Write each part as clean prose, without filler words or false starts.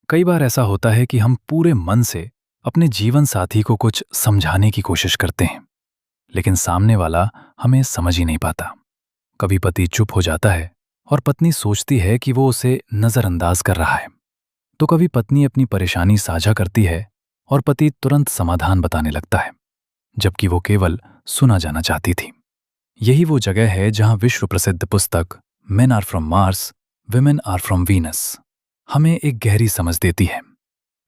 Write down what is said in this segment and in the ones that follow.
कई बार ऐसा होता है कि हम पूरे मन से अपने जीवन साथी को कुछ समझाने की कोशिश करते हैं, लेकिन सामने वाला हमें समझ ही नहीं पाता। कभी पति चुप हो जाता है और पत्नी सोचती है कि वो उसे नजरअंदाज कर रहा है। तो कभी पत्नी अपनी परेशानी साझा करती है और पति तुरंत समाधान बताने लगता है, जबकि वो केवल सुना जाना चाहती थी। यही वो जगह है जहां विश्व प्रसिद्ध पुस्तक men are from Mars, women are from Venus हमें एक गहरी समझ देती है।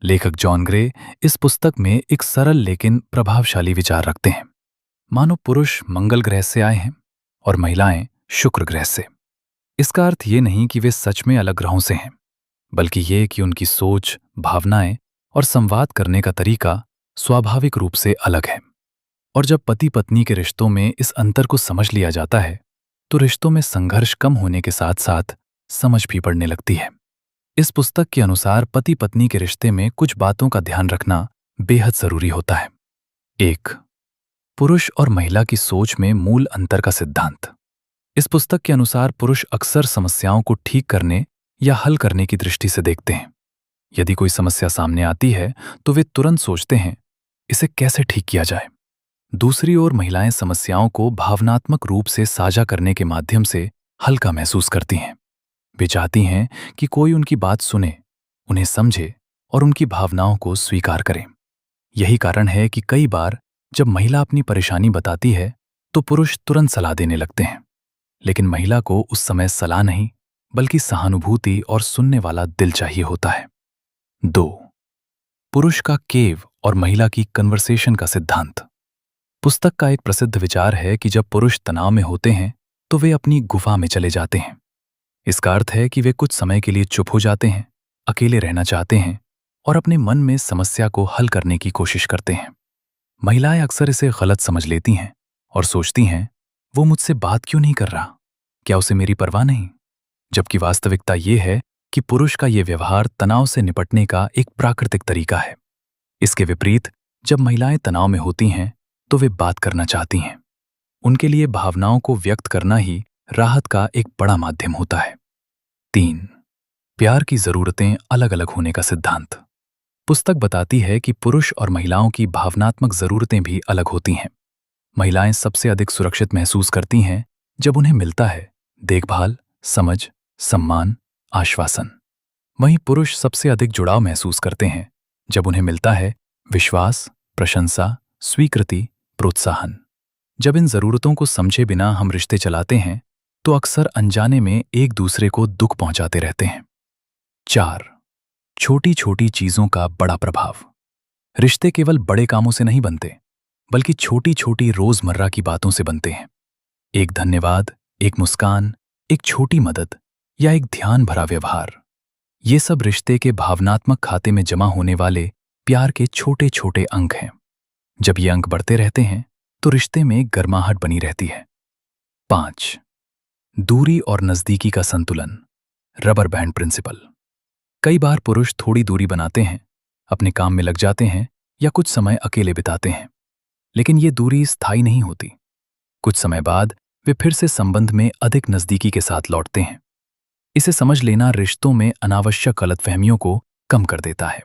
लेखक जॉन ग्रे इस पुस्तक में एक सरल लेकिन प्रभावशाली विचार रखते हैं। मानो पुरुष मंगल ग्रह से आए हैं और महिलाएं शुक्र ग्रह से। इसका अर्थ ये नहीं कि वे सच में अलग ग्रहों से हैं, बल्कि ये कि उनकी सोच, भावनाएं और संवाद करने का तरीका स्वाभाविक रूप से अलग है। और जब पति पत्नी के रिश्तों में इस अंतर को समझ लिया जाता है, तो रिश्तों में संघर्ष कम होने के साथ साथ समझ भी बढ़ने लगती है। इस पुस्तक के अनुसार पति पत्नी के रिश्ते में कुछ बातों का ध्यान रखना बेहद जरूरी होता है। 1. पुरुष और महिला की सोच में मूल अंतर का सिद्धांत। इस पुस्तक के अनुसार पुरुष अक्सर समस्याओं को ठीक करने या हल करने की दृष्टि से देखते हैं। यदि कोई समस्या सामने आती है तो वे तुरंत सोचते हैं, इसे कैसे ठीक किया जाए। दूसरी ओर महिलाएं समस्याओं को भावनात्मक रूप से साझा करने के माध्यम से हल्का महसूस करती हैं। वे चाहती हैं कि कोई उनकी बात सुने, उन्हें समझे और उनकी भावनाओं को स्वीकार करे। यही कारण है कि कई बार जब महिला अपनी परेशानी बताती है तो पुरुष तुरंत सलाह देने लगते हैं, लेकिन महिला को उस समय सलाह नहीं बल्कि सहानुभूति और सुनने वाला दिल चाहिए होता है। 2. पुरुष का केव और महिला की कन्वर्सेशन का सिद्धांत। पुस्तक का एक प्रसिद्ध विचार है कि जब पुरुष तनाव में होते हैं तो वे अपनी गुफा में चले जाते हैं। इसका अर्थ है कि वे कुछ समय के लिए चुप हो जाते हैं, अकेले रहना चाहते हैं और अपने मन में समस्या को हल करने की कोशिश करते हैं। महिलाएं अक्सर इसे गलत समझ लेती हैं और सोचती हैं, वो मुझसे बात क्यों नहीं कर रहा, क्या उसे मेरी परवाह नहीं। जबकि वास्तविकता ये है कि पुरुष का ये व्यवहार तनाव से निपटने का एक प्राकृतिक तरीका है। इसके विपरीत जब महिलाएं तनाव में होती हैं तो वे बात करना चाहती हैं। उनके लिए भावनाओं को व्यक्त करना ही राहत का एक बड़ा माध्यम होता है। 3. प्यार की जरूरतें अलग अलग होने का सिद्धांत। पुस्तक बताती है कि पुरुष और महिलाओं की भावनात्मक जरूरतें भी अलग होती हैं। महिलाएं सबसे अधिक सुरक्षित महसूस करती हैं जब उन्हें मिलता है देखभाल, समझ, सम्मान, आश्वासन। वहीं पुरुष सबसे अधिक जुड़ाव महसूस करते हैं जब उन्हें मिलता है विश्वास, प्रशंसा, स्वीकृति, प्रोत्साहन। जब इन जरूरतों को समझे बिना हम रिश्ते चलाते हैं तो अक्सर अनजाने में एक दूसरे को दुख पहुंचाते रहते हैं। 4. छोटी छोटी चीजों का बड़ा प्रभाव। रिश्ते केवल बड़े कामों से नहीं बनते, बल्कि छोटी छोटी रोजमर्रा की बातों से बनते हैं। एक धन्यवाद, एक मुस्कान, एक छोटी मदद या एक ध्यान भरा व्यवहार, ये सब रिश्ते के भावनात्मक खाते में जमा होने वाले प्यार के छोटे छोटे अंक हैं। जब ये अंक बढ़ते रहते हैं तो रिश्ते में गर्माहट बनी रहती है। 5. दूरी और नजदीकी का संतुलन, रबर बैंड प्रिंसिपल। कई बार पुरुष थोड़ी दूरी बनाते हैं, अपने काम में लग जाते हैं या कुछ समय अकेले बिताते हैं, लेकिन ये दूरी स्थायी नहीं होती। कुछ समय बाद वे फिर से संबंध में अधिक नजदीकी के साथ लौटते हैं। इसे समझ लेना रिश्तों में अनावश्यक गलतफहमियों को कम कर देता है।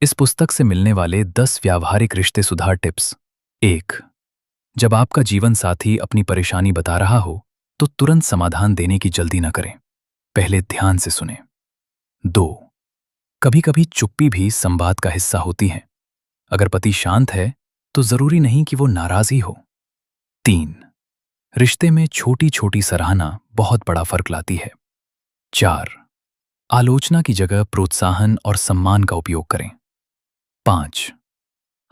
इस पुस्तक से मिलने वाले 10 व्यावहारिक रिश्ते सुधार टिप्स। 1. जब आपका जीवन साथी अपनी परेशानी बता रहा हो तो तुरंत समाधान देने की जल्दी न करें, पहले ध्यान से सुनें। 2. कभी कभी चुप्पी भी संवाद का हिस्सा होती है। अगर पति शांत है तो जरूरी नहीं कि वो नाराज ही हो। 3. रिश्ते में छोटी छोटी सराहना बहुत बड़ा फर्क लाती है। 4. आलोचना की जगह प्रोत्साहन और सम्मान का उपयोग करें। 5.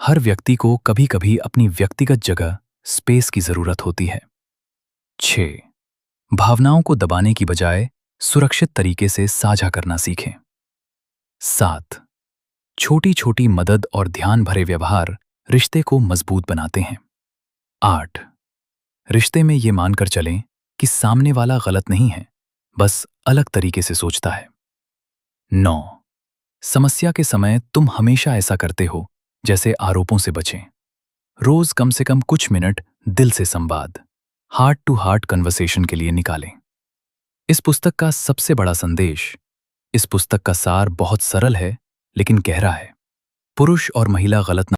हर व्यक्ति को कभी कभी अपनी व्यक्तिगत जगह, स्पेस की जरूरत होती है। 6. भावनाओं को दबाने की बजाय सुरक्षित तरीके से साझा करना सीखें। 7. छोटी छोटी मदद और ध्यान भरे व्यवहार रिश्ते को मजबूत बनाते हैं। 8. रिश्ते में ये मानकर चलें कि सामने वाला गलत नहीं है, बस अलग तरीके से सोचता है। 9. समस्या के समय तुम हमेशा ऐसा करते हो जैसे आरोपों से बचें। रोज कम से कम कुछ मिनट दिल से संवाद, हार्ट टू हार्ट कन्वर्सेशन के लिए निकालें। इस पुस्तक का सबसे बड़ा संदेश, इस पुस्तक का सार बहुत सरल है लेकिन गहरा है। पुरुष और महिला गलत